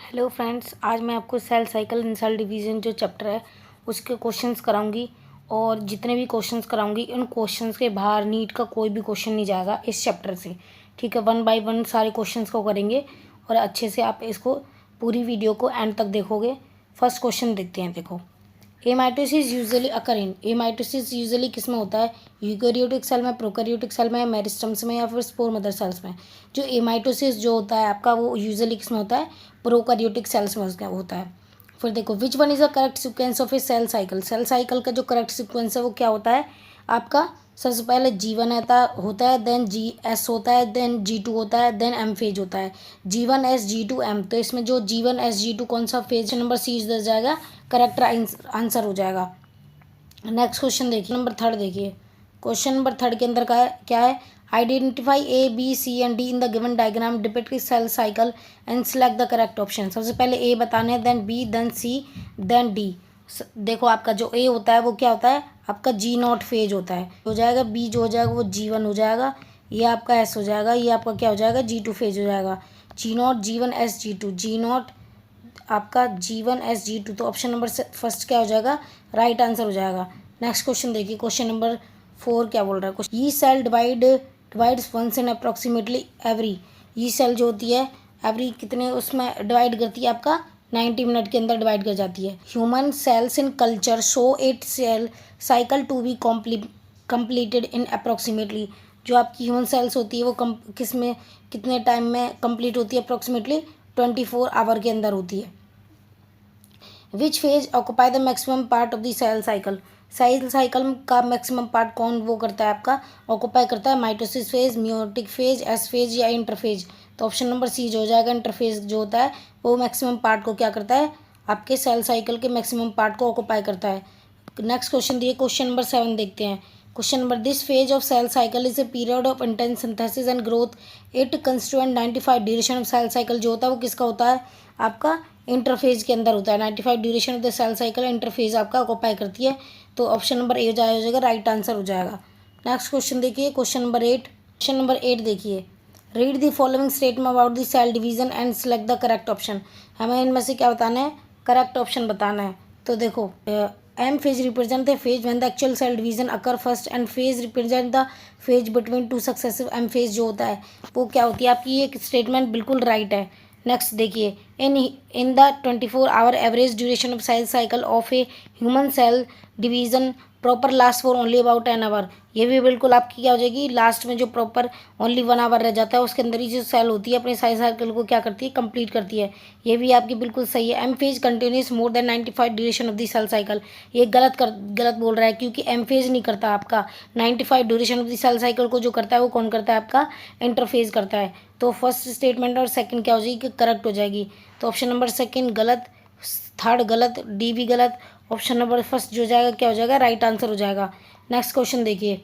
Hello friends, आज मैं आपको cell cycle in cell division जो चैप्टर है उसके क्वेश्चंस कराऊंगी। और जितने भी क्वेश्चंस कराऊंगी उन क्वेश्चंस के बाहर नीट का कोई भी क्वेश्चन नहीं जाएगा इस चैप्टर से। ठीक है, 1 बाय 1 सारे क्वेश्चंस को करेंगे और अच्छे से आप इसको पूरी वीडियो को एंड तक देखोगे। फर्स्ट क्वेश्चन देखते हैं। देखो, एमाइटोसिस यूजुअली अकर इन, एमाइटोसिस यूजुअली किस में होता है? यूकेरियोटिक सेल में, प्रोकैरियोटिक सेल में, मेरिस्टम्स में या फिर स्पोर मदर सेल्स में। जो एमाइटोसिस जो होता है आपका वो यूजुअली किस में होता है? प्रोकैरियोटिक सेल्स में उसका होता है। फिर देखो, which one is the correct sequence of a cell cycle. Cell cycle का जो करेक्ट सीक्वेंस है वो क्या होता है आपका? सबसे पहले G1 होता है, देन GS होता है, देन G2 होता है, देन M फेज होता है। G1S G2 M। तो इसमें जो G1S G2 कौन सा फेज नंबर सी दे जाएगा? करेक्ट आंसर हो जाएगा। नेक्स्ट क्वेश्चन देखिए, नंबर थर्ड देखिए। क्वेश्चन नंबर थर्ड के अंदर का क्या है? Identify A B C and D in the given diagram depict cell cycle and select the correct option. सबसे पहले ए बताने हैं, then B, then C, then D. देखो, आपका जो ए होता है वो क्या होता है? आपका G0 फेज होता है, हो जाएगा। बी जो हो जाएगा वो G1 हो जाएगा, ये आपका एस हो जाएगा, ये आपका क्या हो जाएगा? G2 फेज हो जाएगा। G0 G1 S G2, G0 आपका G1 S G2। तो ऑप्शन नंबर फर्स्ट क्या हो जाएगा? राइट आंसर हो जाएगा। नेक्स्ट क्वेश्चन देखिए, क्वेश्चन नंबर 4 क्या बोल रहा है? ये cell divides once in approximately every. ये सेल जो होती है एवरी कितने उसमें डिवाइड करती है? आपका 90 मिनट के अंदर डिवाइड कर जाती है। Human cells in culture show it cell cycle to be completed in approximately. जो आपकी ह्यूमन सेल्स होती है वो किस में कितने टाइम में कंप्लीट होती है? अप्रॉक्सीमेटली 24 आवर के अंदर होती है। Which phase occupy the maximum part of the cell cycle. Cell cycle का मैक्सिमम पार्ट कौन वो करता है आपका? ऑक्यूपाई करता है। Mitosis phase, meiotic phase, S phase या इंटरफेज। तो ऑप्शन नंबर सी जो हो जाएगा, इंटरफेज जो होता है वो मैक्सिमम पार्ट को क्या करता है? आपके सेल साइकिल के मैक्सिमम पार्ट को ऑक्यूपाई करता है। नेक्स्ट क्वेश्चन दिए, क्वेश्चन नंबर 7 देखते हैं। Question number, this phase of cell cycle is a period of intense synthesis and growth. It constituent 95 duration of cell cycle जो होता है वो किसका होता है? आपका इंटरफेज के अंदर होता है। 95 duration of the cell cycle interphase आपका ऑक्यूपाई करती है। तो ऑप्शन नंबर ए हो जाएगा, राइट आंसर हो जाएगा। नेक्स्ट क्वेश्चन देखिए, क्वेश्चन नंबर 8। क्वेश्चन नंबर 8 देखिए, read the following statement about the cell division and select the correct option. हमें इनमें से क्या बताना है? करेक्ट ऑप्शन बताना है। तो देखो, M phase represent the phase when the actual cell division occur first and phase represent the phase between two successive M phase जो होता है वो क्या होती है आपकी? ये स्टेटमेंट बिल्कुल राइट है। नेक्स्ट देखिए, in the 24 hour average duration of cell cycle of a human cell division proper last for only about an hour. ये भी बिल्कुल आपकी क्या हो जाएगी? लास्ट में जो प्रॉपर ओनली 1 आवर रह जाता है उसके अंदर ही जो सेल होती है अपने सेल साइकिल को क्या करती है? कंप्लीट करती है। ये भी आपकी बिल्कुल सही है। M phase continues more than 95 duration of the cell cycle. ये गलत बोल रहा है, क्योंकि एम फेज नहीं करता आपका। 95 duration of the cell cycle को जो करता है वो कौन करता है? आपका इंटरफेज करता है। तो फर्स्ट स्टेटमेंट और सेकंड क्या हो जाएगी? करेक्ट हो जाएगी। तो ऑप्शन नंबर सेकंड गलत, थर्ड गलत, डी भी गलत। ऑप्शन नंबर फर्स्ट जो जाएगा क्या हो जाएगा? राइट आंसर हो जाएगा। नेक्स्ट क्वेश्चन देखिए,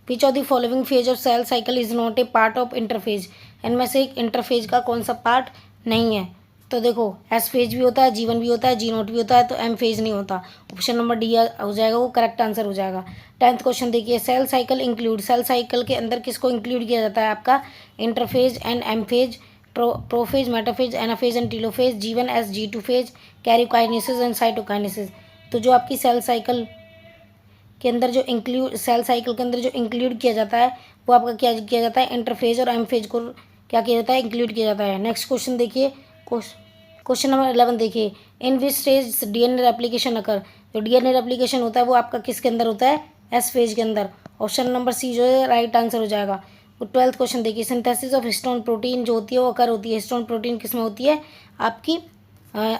which of the following phase of cell cycle is not a part of interphase. इनमें से एक इंटरफेज का कौन सा पार्ट नहीं है? तो देखो, एस फेज भी होता है, G1 भी होता है, G0 भी होता है, तो एम फेज नहीं होता। ऑप्शन नंबर डी हो जाएगा, वो करेक्ट आंसर हो जाएगा। 10th क्वेश्चन देखिए, cell cycle include, cell cycle के अंदर किसको इंक्लूड किया जाता है? आपका interphase and M phase, prophase, metaphase, anaphase and telophase, G1 S G2 phase, karyokinesis and cytokinesis. तो जो आपकी सेल साइकिल के अंदर जो सेल साइकिल के अंदर जो इंक्लूड किया जाता है वो आपका क्या किया जाता है? इंटरफेज और एम फेज को क्या किया जाता है? इंक्लूड किया जाता है। नेक्स्ट क्वेश्चन देखिए, क्वेश्चन नंबर 11 देखिए, इन विच स्टेज डीएनए रेप्लिकेशन अकर। जो डीएनए रेप्लिकेशन होता है वो आपका किसके अंदर होता है? एस फेज के अंदर। ऑप्शन नंबर सी जो है राइट आंसर हो जाएगा। 12th क्वेश्चन देखिए, सिंथेसिस ऑफ हिस्टोन प्रोटीन जो होती है वो अकर होती है। हिस्टोन प्रोटीन किस में होती है? आपकी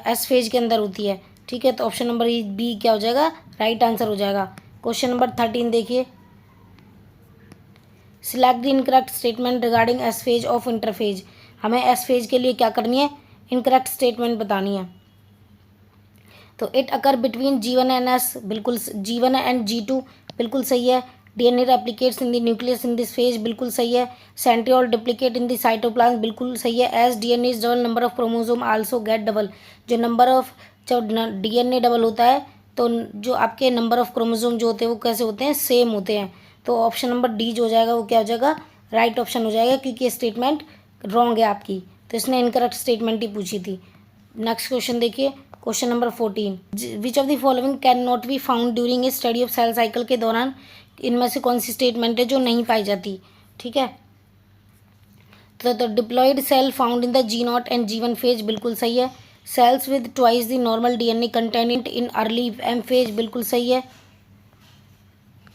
एस फेज के अंदर होती है। ठीक है, तो ऑप्शन नंबर बी क्या हो जाएगा? राइट आंसर हो जाएगा। क्वेश्चन नंबर 13 देखिए, select the incorrect statement regarding S phase of interphase. हमें एस फेज के लिए क्या करनी है? इनकरेक्ट स्टेटमेंट बतानी है। तो it occur between G1 and S, बिल्कुल G1 एंड G2 बिल्कुल सही है। DNA replicates in the nucleus in this phase बिल्कुल सही है। Centriole duplicate in the cytoplasm बिल्कुल सही है। As DNA is double, number of chromosome also get double. जो नंबर ऑफ जब डीएनए डबल होता है तो जो आपके नंबर ऑफ क्रोमोसोम जो होते हैं वो कैसे होते हैं? सेम होते हैं। तो ऑप्शन नंबर डी जो हो जाएगा वो क्या हो जाएगा? राइट ऑप्शन हो जाएगा, क्योंकि ये स्टेटमेंट रॉन्ग है आपकी। तो इसने इनकरेक्ट स्टेटमेंट ही पूछी थी। नेक्स्ट क्वेश्चन देखिए, question number 14, which of the following can not be found during a study of cell cycle के दौरान इनमें से कौन सी स्टेटमेंट है जो नहीं पाई जाती, ठीक है। तो the diploid cell found in the G0 and G1 phase बिल्कुल सही है। Cells with twice the normal DNA content in early M phase बिल्कुल सही है।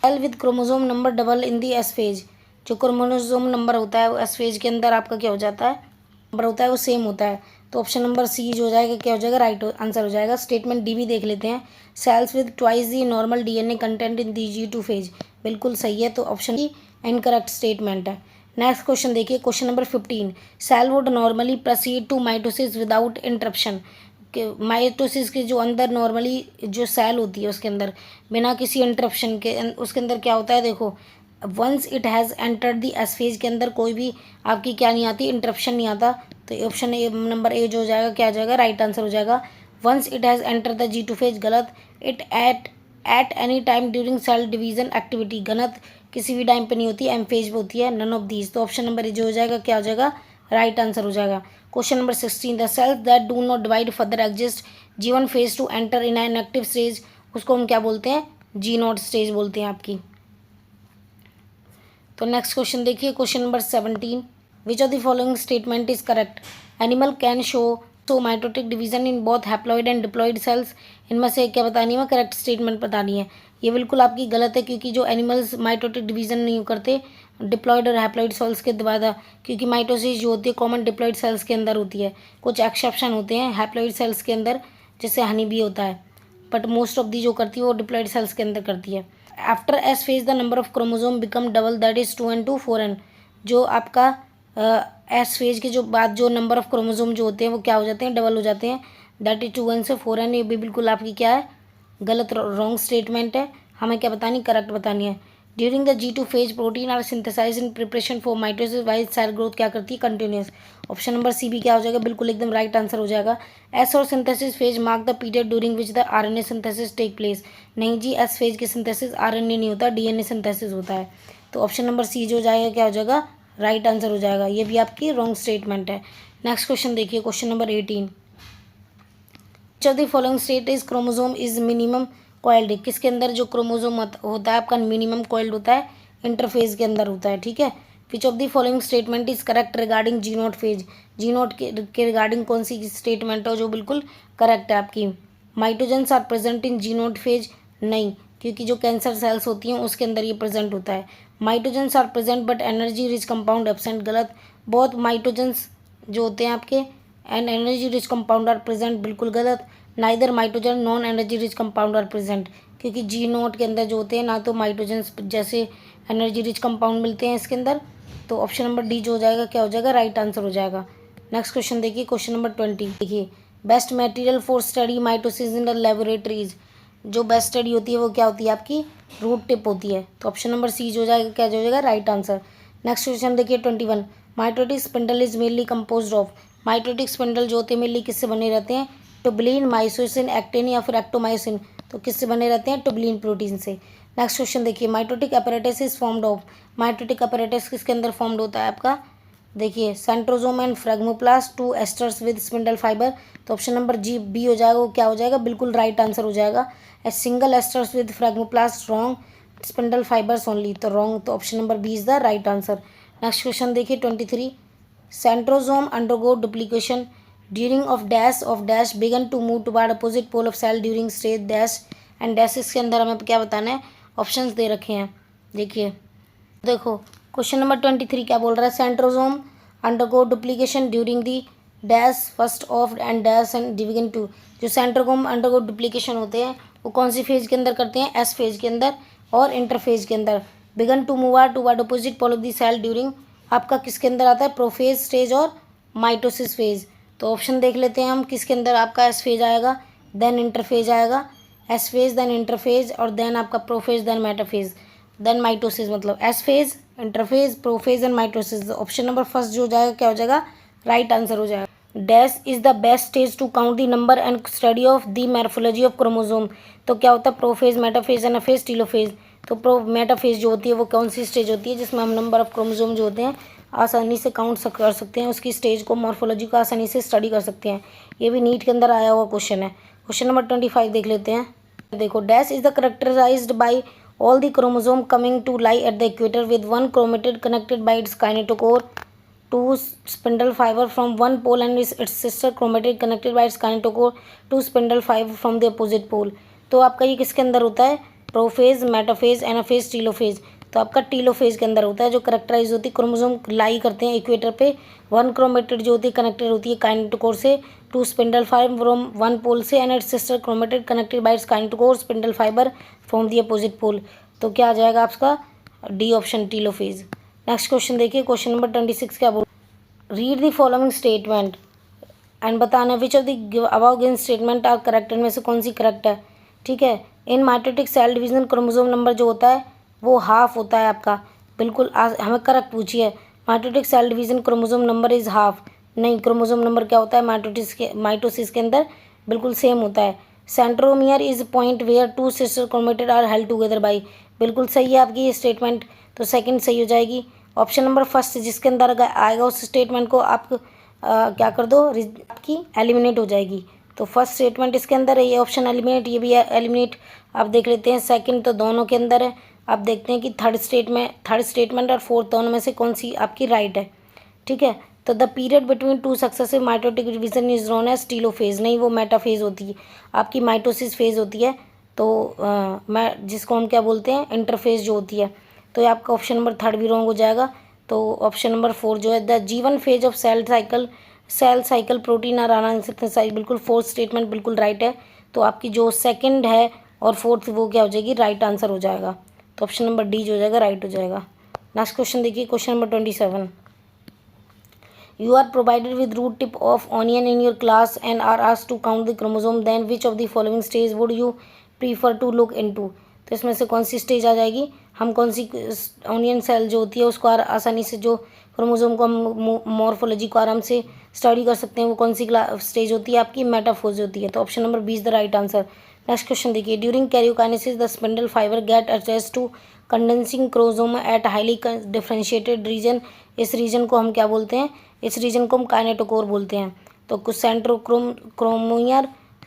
Cell with chromosome number double in the S phase, जो क्रोमोसोम नंबर होता है वो S फेज के अंदर आपका क्या हो जाता है, नंबर होता है वो सेम होता है। तो ऑप्शन नंबर सी जो हो जाएगा क्या हो जाएगा, राइट आंसर हो जाएगा। स्टेटमेंट डी भी देख लेते हैं, cells with twice the normal DNA content in the G2 phase बिल्कुल सही है। तो ऑप्शन डी इनकरेक्ट स्टेटमेंट है। नेक्स्ट क्वेश्चन देखिए, question number 15, cell would normally proceed to mitosis without interruption. Mitosis के जो अंदर नॉर्मली जो सेल होती है उसके अंदर बिना किसी इंटरप्शन के उसके अंदर क्या होता है, देखो once it has entered the S phase के अंदर कोई भी आपकी क्या नहीं आती, इंटरप्शन नहीं आता। तो ऑप्शन ए नंबर ए जो हो जाएगा क्या हो जाएगा, राइट आंसर हो जाएगा। Once it has enter the G2 phase गलत। It at any time during cell division activity गलत, किसी भी टाइम पे नहीं होती, एम फेज पे होती है, नन ऑफ दीज। तो ऑप्शन नंबर ए जो हो जाएगा क्या हो जाएगा, राइट आंसर हो जाएगा। Question number 16, the cells that do not divide further exist G1 phase to enter in an active stage, उसको हम क्या बोलते हैं, G0 स्टेज बोलते हैं आपकी। तो नेक्स्ट क्वेश्चन देखिए, question number 17, which of the following statement is correct, animal can show mitotic division in both haploid and diploid sales. इनमें से क्या बतानी है, करेक्ट स्टेटमेंट बतानी है। ये बिल्कुल आपकी गलत है, क्योंकि जो एनिमल्स माइटोटिक डिवीजन नहीं करते डिप्लॉइड और हैप्लॉइड सेल्स के द्वारा, क्योंकि माइटोसिस जो होती है कॉमन डिप्लॉइड सेल्स के अंदर होती है। कुछ एक्सेप्शन होते हैं हैप्लॉइड सेल्स के अंदर, जैसे हनी भी होता है, बट मोस्ट ऑफ दी जो करती है वो डिप्लॉइड सेल्स के अंदर करती है। After S phase the number of chromosome become double, that is 2n to 4n। जो आपका एस फेज के जो बाद जो नंबर ऑफ क्रोमोसोम जो होते हैं वो क्या हो जाते हैं, डबल हो जाते हैं, दैट इज 2n से 4n। ये भी बिल्कुल आपकी क्या है, गलत रॉन्ग स्टेटमेंट है। हमें क्या बतानी, करेक्ट बतानी है। During the G2 phase protein are synthesize in preparation for mitosis, wise cell growth क्या करती है, कंटिन्यूस। ऑप्शन नंबर सी भी क्या हो जाएगा, बिल्कुल एकदम राइट आंसर हो जाएगा। एस और synthesis phase mark the period during which the RNA synthesis take place. नहीं जी, एस फेज की सिंथेसिस RNA नहीं होता, DNA सिंथेसिस होता है। तो ऑप्शन नंबर सी जो हो जाएगा क्या हो जाएगा, राइट आंसर हो जाएगा। ये भी आपकी रॉन्ग स्टेटमेंट है। नेक्स्ट क्वेश्चन देखिए, question number 18, which of the following state is chromosome is minimum coiled. किसके अंदर जो क्रोमोसोम होता है आपका मिनिमम कॉइल्ड होता है, इंटरफेज के अंदर होता है, ठीक है। विच of the following statement is correct regarding G0 phase. G0 के रिगार्डिंग कौन सी स्टेटमेंट है जो बिल्कुल करेक्ट है आपकी। Mitogens are present in G0 phase, नहीं, क्योंकि जो कैंसर सेल्स होती हैं उसके अंदर ये प्रेजेंट होता है। Mitogens are present but energy rich compound absent, गलत। बहुत माइटोजेंस जो होते हैं आपके and energy rich compound are present, बिल्कुल गलत। Neither mitogen non energy rich compound are present, क्योंकि G0 के अंदर जो होते हैं ना तो माइटोजेंस जैसे एनर्जी रिच कंपाउंड मिलते हैं इसके अंदर। तो ऑप्शन नंबर डी जो हो जाएगा क्या हो जाएगा, राइट आंसर हो जाएगा। नेक्स्ट क्वेश्चन देखिए, क्वेश्चन नंबर 20 देखिए, best material for study mitosis in the laboratories. जो बेस्ट स्टडी होती है वो क्या होती है आपकी, रूट टिप होती है। तो ऑप्शन नंबर सी जो हो जाएगा क्या हो जाएगा, राइट आंसर। नेक्स्ट क्वेश्चन देखिए 21, mitotic spindle is mainly composed of. Mitotic spindle जो होते हैं मेनली किससे बने रहते हैं, टुबलिन, माइसोसिन, एक्टिन या फिर एक्टोमाइसिन। तो किससे बने रहते हैं, टुबलिन प्रोटीन से। नेक्स्ट क्वेश्चन देखिए, mitotic apparatus is formed of. Mitotic apparatus किसके अंदर फॉर्म्ड होता है आपका, देखिए centrosome and phragmoplast, 2 asters with spindle fibre. तो ऑप्शन नंबर जी बी हो जाएगा, वो क्या हो जाएगा, बिल्कुल राइट आंसर हो जाएगा। A single asters with phragmoplast wrong, spindle fibres only, तो रॉन्ग। तो option number B is the right answer. Next question देखिए 23, centrosome undergo duplication during of dash began to move toward opposite pole of cell during stage dash and dash. इसके अंदर हमें क्या बताना है, options दे रखे हैं। देखिए देखो क्वेश्चन नंबर 23 क्या बोल रहा है, centrosome undergo duplication during the dash first of and dash and division two. जो सेंट्रोजोम अंडरगो डुप्लीकेशन होते हैं वो कौन सी फेज के अंदर करते हैं, एस फेज के अंदर और इंटरफेज के अंदर। Began to move toward opposite pole of the cell during आपका किसके अंदर आता है, प्रोफेज स्टेज और माइटोसिस फेज। तो ऑप्शन देख लेते हैं हम, किसके अंदर आपका एस फेज आएगा, देन इंटरफेज आएगा, एस फेज देन इंटरफेज और देन आपका prophase then metaphase then mitosis. मतलब S phase, interphase, prophase and mitosis. Option number first जो हो जाएगा क्या हो जाएगा, राइट आंसर हो जाएगा। Dash is the best stage to count the number and study of the morphology of chromosome. तो क्या होता है, प्रोफेज, मेटाफेज, एनाफेज, टीलोफेज। तो मेटाफेज जो होती है वो कौन सी स्टेज होती है जिसमें हम नंबर ऑफ क्रोमोसोम जो होते हैं आसानी से काउंट कर सकते हैं, उसकी स्टेज को, मॉर्फोलॉजी को आसानी से स्टडी कर सकते हैं। ये भी नीट के अंदर आया हुआ क्वेश्चन है। क्वेश्चन नंबर 25 देख लेते हैं। देखो, dash is the characterized by all the chromosome coming to lie at the equator with one chromatid connected by its kinetochore to spindle fibre from one pole and its sister chromatid connected by its kinetochore to spindle fibre from the opposite pole. तो आपका ये किसके अंदर होता है? Prophase, metaphase, anaphase, telophase. तो आपका telophase के अंदर होता है, जो करेक्टराइज होती है, क्रोमोसोम लाई करते हैं इक्वेटर पे, वन क्रोमेटिड जो होती है कनेक्टेड होती है काइनेटोकोर से, two spindle fibre from one pole से and its sister chromatid connected by its kinetochore spindle fibre from the opposite pole. तो क्या आ जाएगा आपका? D option, telophase. Next question देखिए, क्वेश्चन नंबर 26 क्या बोल, read the following statement and बताना which of the above given statement are correct, इनमें से कौन सी करेक्ट है। ठीक है, in mitotic cell division chromosome number जो होता है वो हाफ होता है आपका। बिल्कुल हमें करेक्ट पूछिए, mitotic cell division chromosome number is half. नहीं, क्रोमोसोम नंबर क्या होता है माइटोसिस के अंदर? बिल्कुल सेम होता है। Centromere is point where two sister chromatid are held together by. बिल्कुल सही है आपकी ये स्टेटमेंट, तो सेकंड सही हो जाएगी। ऑप्शन नंबर फर्स्ट जिसके अंदर आएगा उस स्टेटमेंट को आप क्या कर दो, आपकी एलिमिनेट हो जाएगी। तो फर्स्ट स्टेटमेंट इसके अंदर है, ये ऑप्शन एलिमिनेट, ये भी एलिमिनेट। आप देख लेते हैं सेकंड तो दोनों के अंदर है। आप देखते हैं कि थर्ड स्टेटमेंट और फोर्थ दोनों में से कौन सी आपकी राइट है। ठीक है, तो the period between two successive mitotic division is known as telophase. नहीं, वो मेटाफेज होती है, आपकी माइटोसिस फेज होती है। तो मैं जिसको हम क्या बोलते हैं, इंटरफेज जो होती है। तो ये आपका ऑप्शन नंबर थर्ड भी रॉन्ग हो जाएगा। तो ऑप्शन नंबर 4 जो है, the G one phase of cell cycle protein और आना सिंथेसाइज, बिल्कुल फोर्थ स्टेटमेंट बिल्कुल राइट है। तो आपकी जो सेकंड है और फोर्थ वो क्या हो जाएगी, राइट आंसर हो जाएगा। तो ऑप्शन नंबर डी जो हो जाएगा राइट हो जाएगा। नेक्स्ट क्वेश्चन देखिए, question number 27। You are provided with root tip of onion in your class and are asked to count the chromosome. Then which of the following stage would you prefer to look into? तो इसमें से कौन सी stage आ जाएगी? हम कौन सी onion cell जो होती है उसको आसानी से, जो क्रोमोसोम को हम मॉर्फोलॉजी को आराम से स्टडी कर सकते हैं, वो कौन सी स्टेज होती है आपकी? मेटाफेज होती है। तो option number 20 the right answer. Next question देखिए, during karyokinesis the spindle fibre get attach to condensing chromosome at highly differentiated region. इस रीजन को हम क्या बोलते हैं? इस रीजन को हम काइनेटोकोर बोलते हैं। तो कुछ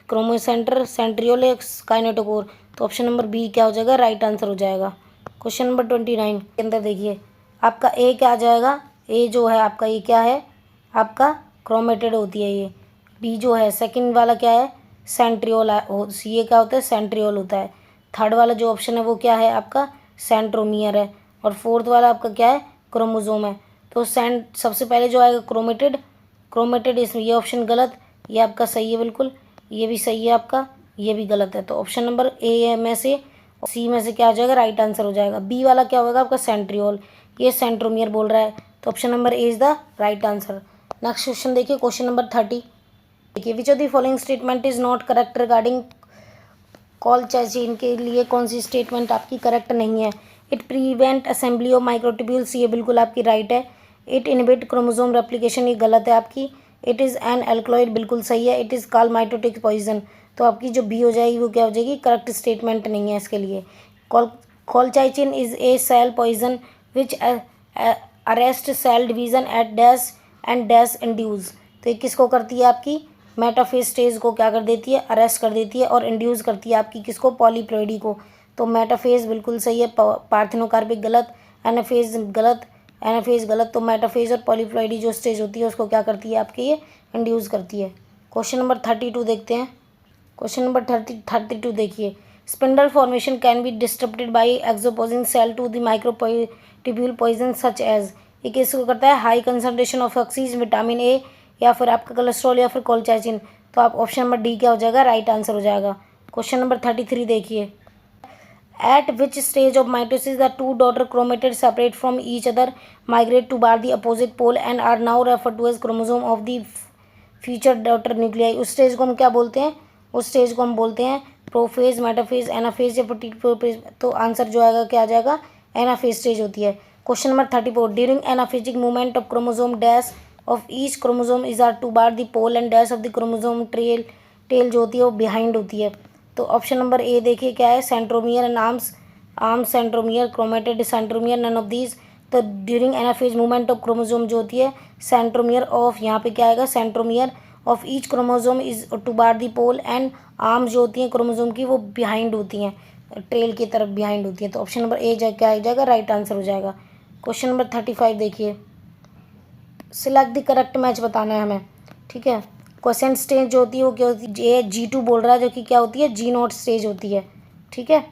क्रोमोसेंटर, सेंट्रियोलेक्स, काइनेटोकोर। तो ऑप्शन नंबर बी क्या हो जाएगा, राइट आंसर हो जाएगा। क्वेश्चन नंबर 29 के अंदर देखिए, आपका ए क्या आ जाएगा? ए जो है आपका ये क्या है, आपका क्रोमेटेड होती है ये। बी जो है सेकंड वाला क्या है, सेंट्रियोल। ये क्या होता है, सेंट्रियोल होता है। थर्ड वाला जो ऑप्शन है वो क्या है आपका, सेंट्रोमियर है। और फोर्थ वाला आपका क्या है, क्रोमोसोम है। तो सबसे पहले जो आएगा क्रोमेटेड इसमें ये ऑप्शन गलत, ये आपका सही है बिल्कुल, ये भी सही है आपका, ये भी गलत है। तो ऑप्शन नंबर ए में से सी में से क्या आ जाएगा, राइट आंसर हो जाएगा। बी वाला क्या होगा आपका, सेंट्रियोल, ये सेंट्रोमियर बोल रहा है। तो option number A is the right answer. Next question देखिए, क्वेश्चन नंबर 30। देखिए, which of the following statement is not correct regarding colchicine. के लिए कौन सी स्टेटमेंट आपकी करेक्ट नहीं है? It prevent assembly of microtubules, ये बिल्कुल आपकी राइट है। इट इनहिबिट क्रोमोसोम रेप्लिकेशन, ये गलत है आपकी। इट इज़ एन एल्कलॉइड, बिल्कुल सही है। It is called mitotic poison, तो आपकी जो बी हो जाएगी वो क्या हो जाएगी, करेक्ट स्टेटमेंट नहीं है इसके लिए। Colchicine is a cell poison which arrest cell division at dash and dash induce. तो ये किसको करती है आपकी, मेटाफेज स्टेज को क्या कर देती है, अरेस्ट कर देती है, और इंड्यूस करती है आपकी किसको, पॉलीप्लोइडी को। तो मेटाफेज बिल्कुल सही है, पार्थेनोकार्पिक गलत, एनाफेज गलत। तो मेटाफेज और पॉलीप्लोइडी जो स्टेज होती है उसको क्या करती है आपके, ये इंड्यूस करती है। क्वेश्चन नंबर 32 देखते हैं। क्वेश्चन नंबर 32 देखिए, spindle formation can be disturbed by exposing cell to the microtubule poison such as. ये किसको करता है, high concentration of oxygen, vitamin A, या फिर आपका कोलेस्ट्रॉल, या फिर कॉलचाइसिन। तो आप ऑप्शन नंबर डी क्या हो जाएगा, राइट आंसर हो जाएगा। क्वेश्चन नंबर 33 देखिए, at which stage of mitosis the two daughter chromatid separate from each other, migrate टू बार the opposite pole and are now refer to as chromosome of the future daughter nuclei. उस stage को हम क्या बोलते हैं, उस स्टेज को हम बोलते हैं प्रोफेज, मेटाफेज, एनाफेज या प्रोफेज। तो आंसर जो आएगा क्या आ जाएगा, एनाफेज स्टेज होती है। Question number 34, during anaphasic movement of chromosome dash of each chromosome is are टू बार the pole and dash of the chromosome tail जो होती है वो बिहाइंड होती है। तो ऑप्शन नंबर ए देखिए क्या है, centromere and arms centromere, chromatid centromere, none of these. तो during anaphase movement of chromosome जो होती है सेंट्रोमियर ऑफ, यहाँ पे क्या आएगा, centromere of each chromosome is टू बार दी पोल एंड आर्म जो होती हैं क्रोमोसोम की वो बिहाइंड होती हैं, टेल की तरफ बिहाइंड होती है। तो ऑप्शन नंबर ए क्या आ जाएगा, राइट आंसर हो जाएगा। क्वेश्चन नंबर 35 देखिए, सिलेक्ट द करेक्ट मैच बताना है हमें, ठीक है। क्वेश्चन स्टेज जो होती है वो क्या होती है, ये G2 बोल रहा है जो कि क्या होती है, G0 स्टेज होती है, ठीक है।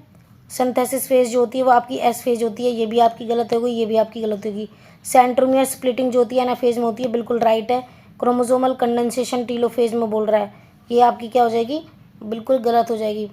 सिंथेसिस फेज जो होती है वो आपकी S फेज होती है, ये भी आपकी गलत होगी, ये भी आपकी गलत होगी। सेंट्रोमियर स्प्लिटिंग जो होती है ना फेज में होती है, बिल्कुल राइट है। क्रोमोसोमल कंडेंसेशन टीलोफेज में बोल रहा है, ये आपकी क्या हो जाएगी, बिल्कुल गलत हो जाएगी।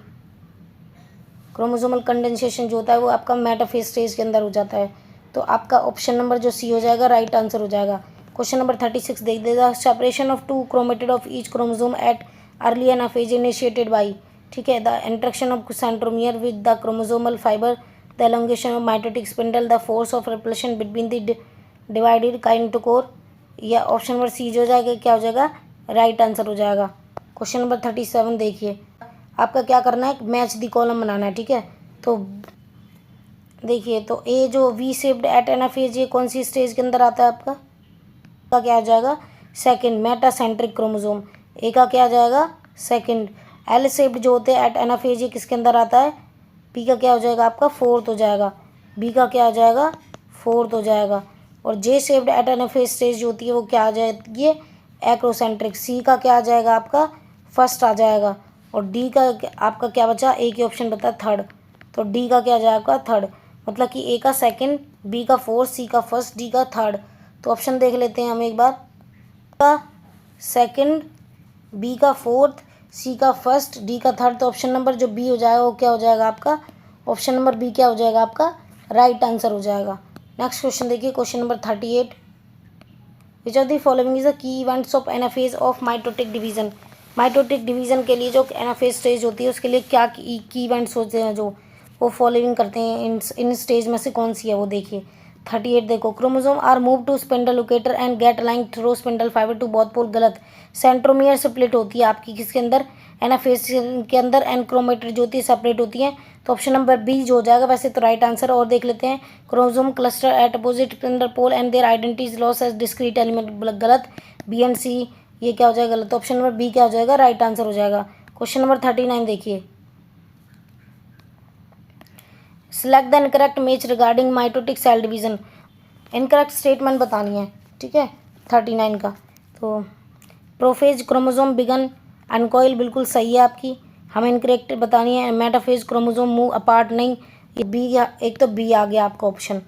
क्रोमोसोमल कंडेंसेशन जो होता है वो आपका मेटाफेज स्टेज के अंदर हो जाता है। तो आपका ऑप्शन नंबर जो सी हो जाएगा राइट आंसर हो जाएगा। क्वेश्चन नंबर 36 देख देगा, separation of two chromatid of each chromosome at early anaphase initiated by, ठीक है, the interaction of centromere with the chromosomal fibre, the elongation of mitotic spindle, the force of repulsion between the divided kinetochore, या option number C जो हो जाएगा क्या हो जाएगा, right answer हो जाएगा। क्वेश्चन नंबर 37 देखिए, आपका क्या करना है, मैच दी कॉलम बनाना है, ठीक है। तो देखिए, तो ए जो वी शेप्ड एट एनाफेज ये कौन सी स्टेज के अंदर आता है आपका, का क्या आ जाएगा, सेकंड मेटासेंट्रिक क्रोमोसोम। ए का क्या आ जाएगा, सेकंड। एल शेप्ड जो होते हैं एट एनाफेज ये किसके अंदर आता है, पी का क्या हो जाएगा आपका, फोर्थ हो जाएगा। बी का क्या आ जाएगा, फोर्थ हो जाएगा। और J shaped at anaphase stage जो होती है वो क्या आ जाएगी, एक्रोसेंट्रिक। सी का क्या आ जाएगा आपका, फर्स्ट आ जाएगा। और डी का आपका क्या बचा, ए के ऑप्शन बता थर्ड, तो डी का क्या आ जाएगा, थर्ड। मतलब कि ए का सेकंड, बी का फोर्थ, सी का फर्स्ट, डी का थर्ड। तो ऑप्शन देख लेते हैं हम एक बार, का सेकंड, बी का फोर्थ, सी का फर्स्ट, डी का थर्ड। तो ऑप्शन नंबर जो बी हो जाएगा वो क्या हो जाएगा आपका, ऑप्शन नंबर बी क्या हो जाएगा आपका, राइट आंसर हो जाएगा। नेक्स्ट क्वेश्चन देखिए, question number 38, which of the following is the key events of anaphase of mitotic division. Mitotic division के लिए जो एनाफेज स्टेज होती है उसके लिए क्या की इवेंट्स होते हैं जो वो फॉलोइंग करते हैं, इन स्टेज में से कौन सी है वो देखिए। 38 देखो, chromosome are move to spindle equator and get aligned through spindle fibre to both pole, गलत। सेंट्रोमियर स्प्लिट होती है आपकी किसके अंदर, एनाफेज के अंदर, एंड क्रोमेटर जो होती है सेपरेट होती है। तो ऑप्शन नंबर बी जो हो जाएगा वैसे तो राइट आंसर। और देख लेते हैं, chromosome cluster at opposite spindle pole and their identity is loss as discrete element, गलत। बी एंड सी ये क्या हो जाएगा, गलत। ऑप्शन नंबर बी क्या हो जाएगा, राइट आंसर हो जाएगा। क्वेश्चन नंबर 39 देखिए, select the incorrect match regarding mitotic cell division. Incorrect statement बतानी है, ठीक है, 39 का। तो प्रोफेज क्रोमोसोम बिगन अनकॉइल बिल्कुल सही है आपकी, हमें इनकरेक्ट बतानी है। मेटाफेज क्रोमोसोम मूव अपार्ट नहीं, ये बी, एक तो बी आ गया आपका ऑप्शन,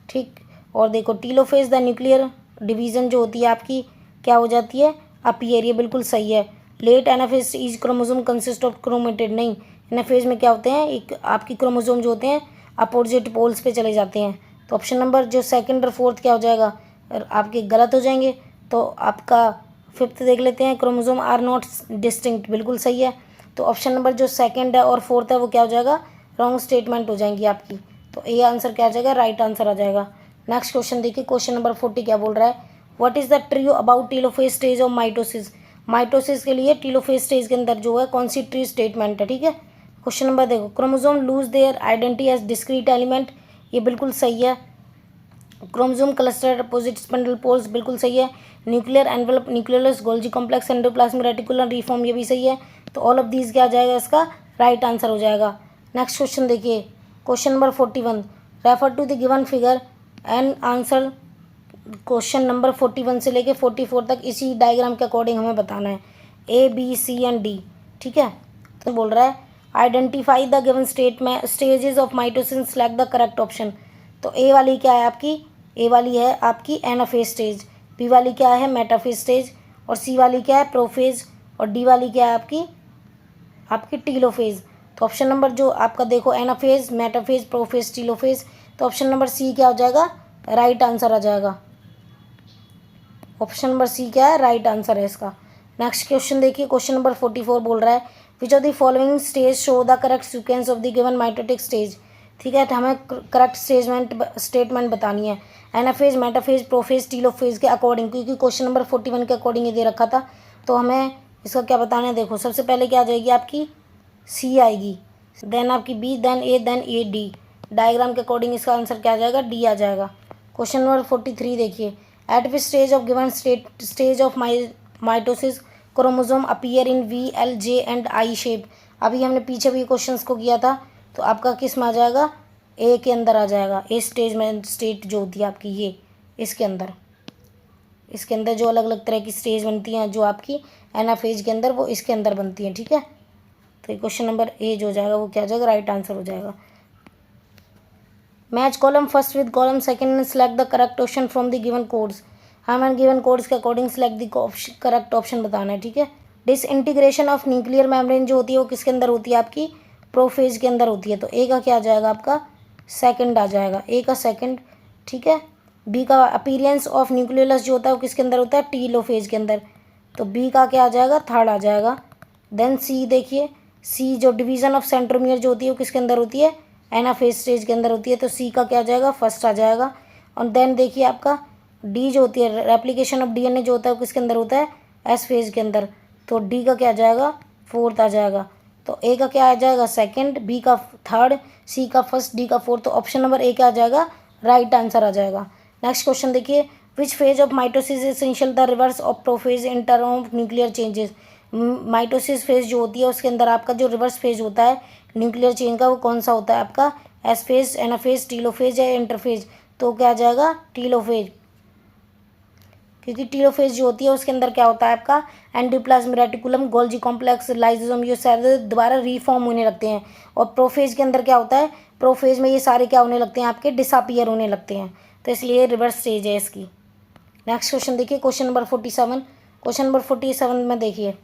ठीक। और देखो, टीलोफेज द न्यूक्लियर डिवीजन जो होती है आपकी क्या हो जाती है, अपीयर, ये बिल्कुल सही है। Late anaphase each chromosome consist of chromatid, नहीं, एनाफेज में क्या होते हैं, एक आपकी क्रोमोसोम जो होते हैं अपोजिट पोल्स पे चले जाते हैं। तो ऑप्शन नंबर जो सेकंड और फोर्थ क्या हो जाएगा, आपके गलत हो जाएंगे। तो आपका फिफ्थ देख लेते हैं, क्रोमोसोम आर नॉट डिस्टिंक्ट, बिल्कुल सही है। तो ऑप्शन नंबर जो सेकंड है और फोर्थ है वो क्या हो जाएगा, रॉन्ग स्टेटमेंट हो जाएंगी आपकी। तो ए आंसर क्या आ जाएगा, राइट आंसर आ जाएगा। नेक्स्ट क्वेश्चन देखिए, क्वेश्चन नंबर 40 क्या बोल रहा है, what is the tree about telophase stage of mitosis. Mitosis के लिए टीलोफेज स्टेज के अंदर जो है कौन सी ट्री स्टेटमेंट है, ठीक है। क्वेश्चन नंबर देखो, chromosome lose their identity as discrete element, ये बिल्कुल सही है। Chromosome cluster opposite spindle poles, बिल्कुल सही है। Nuclear envelope nucleolus Golgi complex endoplasmic reticular reform, ये भी सही है। तो ऑल ऑफ दीज क्या आ जाएगा, इसका राइट आंसर हो जाएगा। नेक्स्ट क्वेश्चन देखिए, question number 41, refer to the given figure and answer. Question number 41 से लेके 44 तक इसी डायग्राम के अकॉर्डिंग हमें बताना है, A B C and D, ठीक है। तो बोल रहा है आइडेंटिफाई द गिवन स्टेट में stages of mitosis, select the correct option. तो ए वाली क्या है आपकी, ए वाली है आपकी एनाफेज स्टेज, बी वाली क्या है मेटाफेज स्टेज, और सी वाली क्या है प्रोफेज, और डी वाली क्या है आपकी आपकी टीलोफेज। तो ऑप्शन नंबर जो आपका देखो, एनाफेज, मेटाफेज, प्रोफेज, टीलोफेज, तो ऑप्शन नंबर सी क्या हो जाएगा, राइट आंसर आ जाएगा। ऑप्शन नंबर सी क्या है, राइट आंसर है इसका। नेक्स्ट क्वेश्चन देखिए, क्वेश्चन नंबर 44 बोल रहा है, विच of the following stage show the correct sequence of the given mitotic stage, ठीक है। तो हमें करेक्ट स्टेटमेंट बतानी है, एनाफेज, मेटाफेज, प्रोफेज, टीलोफेज के अकॉर्डिंग, क्योंकि क्वेश्चन नंबर 41 के अकॉर्डिंग ये दे रखा था। तो हमें इसका क्या बताना है, देखो सबसे पहले क्या आ जाएगी आपकी सी आएगी, देन आपकी B, then A D. Diagram के अकॉर्डिंग इसका आंसर क्या आ जाएगा, डी आ जाएगा। क्वेश्चन नंबर 43 देखिए, at which stage of given stage of mitosis chromosome appear in V, L, J and I shape. अभी हमने पीछे भी क्वेश्चंस को किया था, तो आपका किस में आ जाएगा, ए के अंदर आ जाएगा। ए स्टेज में स्टेट जो होती है आपकी ये इसके अंदर जो अलग अलग तरह की स्टेज बनती हैं जो आपकी एनाफेज के अंदर, वो इसके अंदर बनती हैं, ठीक है। तो क्वेश्चन नंबर ए जो हो जाएगा वो क्या हो जाएगा, राइट आंसर हो जाएगा। Match column first with column second and select the correct option from the given codes. हमें गिवन कोड्स के according select the correct option बताना है, ठीक है। डिसइंटीग्रेशन ऑफ न्यूक्लियर मेम्ब्रेन जो होती है वो किसके अंदर होती है, आपकी प्रोफेज के अंदर होती है। तो ए का क्या आ जाएगा, आपका सेकंड आ जाएगा, ए का सेकंड, ठीक है। बी का अपीयरेंस ऑफ न्यूक्लियोलस जो होता है वो किसके अंदर होता है, टीलोफेज के अंदर। तो बी का क्या आ जाएगा, थर्ड आ जाएगा। देन सी देखिए, सी जो डिवीजन ऑफ सेंट्रोमियर जो होती है वो किसके अंदर होती है, एनाफेज स्टेज के अंदर होती है। तो सी का क्या आ जाएगा, फर्स्ट आ जाएगा। और देन देखिए आपका डी जो होती है, रेप्लिकेशन ऑफ डीएनए जो होता है वो किसके अंदर होता है, एस फेज के अंदर। तो डी का क्या आ जाएगा, फोर्थ आ जाएगा। तो ए का क्या आ जाएगा, सेकंड, बी का थर्ड, सी का फर्स्ट, डी का फोर्थ। तो ऑप्शन नंबर ए क्या आ जाएगा, राइट आंसर आ जाएगा। नेक्स्ट क्वेश्चन देखिए, which phase of mitosis is essential the reverse of prophase in term of nuclear changes. Mitosis phase जो होती है उसके अंदर आपका जो रिवर्स फेज होता है न्यूक्लियर चेन का वो कौन सा होता है, आपका एस फेज, एनाफेज, टीलोफेज या इंटरफेज। तो क्या आ जाएगा, टीलोफेज, क्योंकि टीलोफेज जो होती है उसके अंदर क्या होता है आपका endoplasm reticulum, Golgi complex, lysosome, ये सारे दोबारा रीफॉर्म होने लगते हैं। और प्रोफेज के अंदर क्या होता है, प्रोफेज में ये सारे क्या होने लगते हैं, आपके डिसअपीयर होने लगते हैं। तो इसलिए रिवर्स स्टेज है इसकी। नेक्स्ट क्वेश्चन देखिए, क्वेश्चन नंबर 47। क्वेश्चन नंबर 47 में देखिए,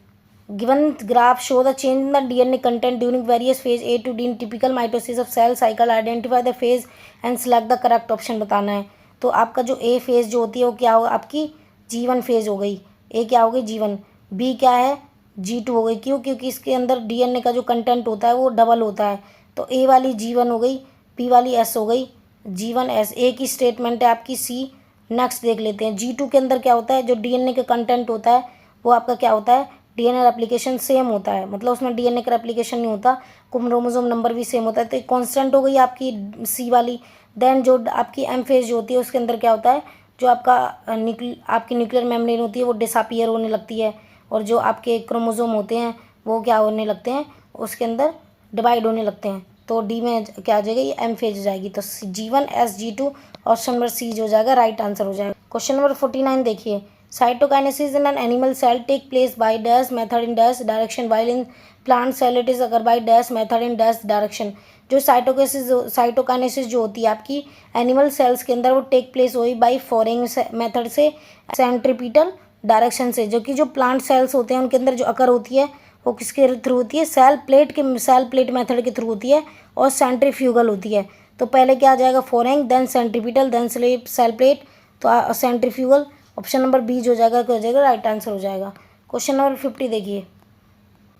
given graph show the change in the DNA content during various phase A to D in typical mitosis of cell cycle, identify the phase and select the correct option बताना है। तो आपका जो A phase जो होती है वो क्या होगा, आपकी G1 फेज हो गई, ए क्या हो गई G1, बी क्या है G2 हो गई। क्यों, क्योंकि इसके अंदर डीएनए का जो कंटेंट होता है वो डबल होता है। तो ए वाली G1 हो गई, बी वाली S हो गई, G1 S। ए की स्टेटमेंट है आपकी C। नेक्स्ट देख लेते हैं, G2 के अंदर क्या होता है, जो डीएनए का कंटेंट होता है वो आपका क्या होता है, डीएनए रेप्लिकेशन सेम होता है, मतलब उसमें डीएनए का रेप्लिकेशन नहीं होता, क्रोमोसोम नंबर भी सेम होता है। तो एक कांस्टेंट हो गई आपकी सी वाली। देन जो आपकी एम फेज जो होती है उसके अंदर क्या होता है, जो आपका आपकी न्यूक्लियर मेम्ब्रेन होती है वो डिसअपीयर होने लगती है, और जो आपके क्रोमोसोम होते हैं वो क्या होने लगते हैं, उसके अंदर डिवाइड होने लगते हैं। तो डी में क्या आ जाएगा, ये एम फेज हो जाएगी। तो G1 S G2 option number C जो हो जाएगा राइट आंसर हो जाएगा। क्वेश्चन नंबर 49 देखिए, cytokinesis in an animal cell take place by dash method in dash direction, while in plant cell it is अगर by dash method in dash direction. जो cytokinesis जो होती है आपकी एनिमल सेल्स के अंदर वो टेक प्लेस हुई बाय फॉरिंग मेथड से, सेंट्रीपिटल डायरेक्शन से। जो कि जो प्लांट सेल्स होते हैं उनके अंदर जो अकर होती है वो किसके थ्रू होती है, सेल प्लेट मेथड के थ्रू होती है, और सेंट्रीफ्यूगल होती है। तो पहले क्या आ जाएगा, furrowing, then centripetal, then cell plate. तो सेंट्रीफ्यूगल ऑप्शन नंबर बी जो हो जाएगा क्या हो जाएगा, राइट आंसर हो जाएगा। क्वेश्चन नंबर 50 देखिए,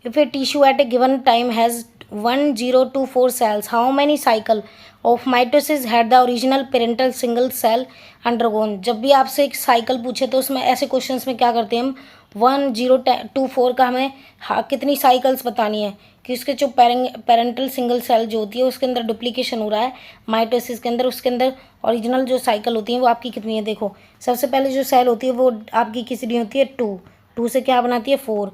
if a tissue at a given time has 1024 cells, how many cycle of mitosis had the original parental single cell undergone। जब भी आपसे एक साइकिल पूछे तो उसमें ऐसे क्वेश्चंस में क्या करते हैं हम, 1024 का हमें कितनी साइकिल्स बतानी है कि उसके जो पेरेंटल सिंगल सेल जो होती है उसके अंदर डुप्लीकेशन हो रहा है माइटोसिस के अंदर, उसके अंदर ओरिजिनल जो साइकिल होती है वो आपकी कितनी है। देखो सबसे पहले जो सेल होती है वो आपकी कितनी होती है, 2 से क्या बनाती है 4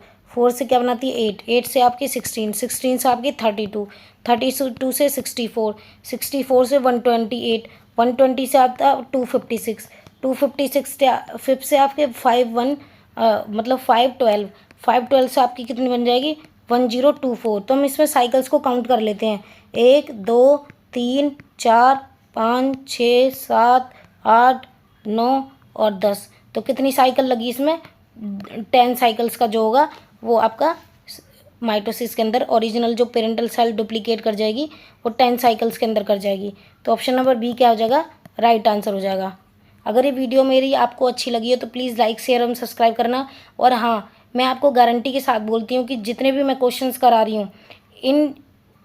से क्या बनाती है 8 से आपकी 16 से आपकी 32 से 64 से 128 से आपका 256 से आपके 512 से आपकी कितनी बन जाएगी 1024। तो हम इसमें साइकिल्स को काउंट कर लेते हैं, 1 2 3 4 5 6 7 8 9 और 10। तो कितनी साइकिल लगी इसमें, 10 साइकिल्स का जो होगा वो आपका माइटोसिस के अंदर ओरिजिनल जो पेरेंटल सेल डुप्लीकेट कर जाएगी वो 10 साइकिल्स के अंदर कर जाएगी। तो ऑप्शन नंबर बी क्या हो जाएगा, राइट आंसर हो जाएगा। अगर ये वीडियो मेरी आपको अच्छी लगी है तो प्लीज़ लाइक शेयर एवं सब्सक्राइब करना। और हाँ, मैं आपको गारंटी के साथ बोलती हूँ कि जितने भी मैं क्वेश्चंस करा रही हूँ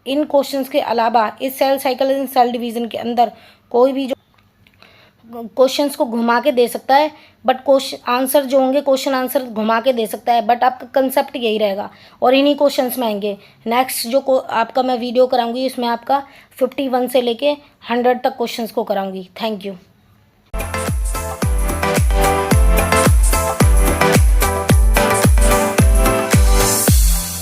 इन क्वेश्चंस के अलावा इस cell cycle and cell division के अंदर कोई भी जो क्वेश्चंस को घुमा के दे सकता है, बट क्वेश्चन आंसर जो होंगे क्वेश्चन आंसर घुमा के दे सकता है, बट आपका कंसेप्ट यही रहेगा और इन्हीं क्वेश्चंस में आएंगे। नेक्स्ट जो आपका मैं वीडियो कराऊंगी इसमें आपका 51 से लेके 100 तक क्वेश्चंस को कराऊंगी। Thank you.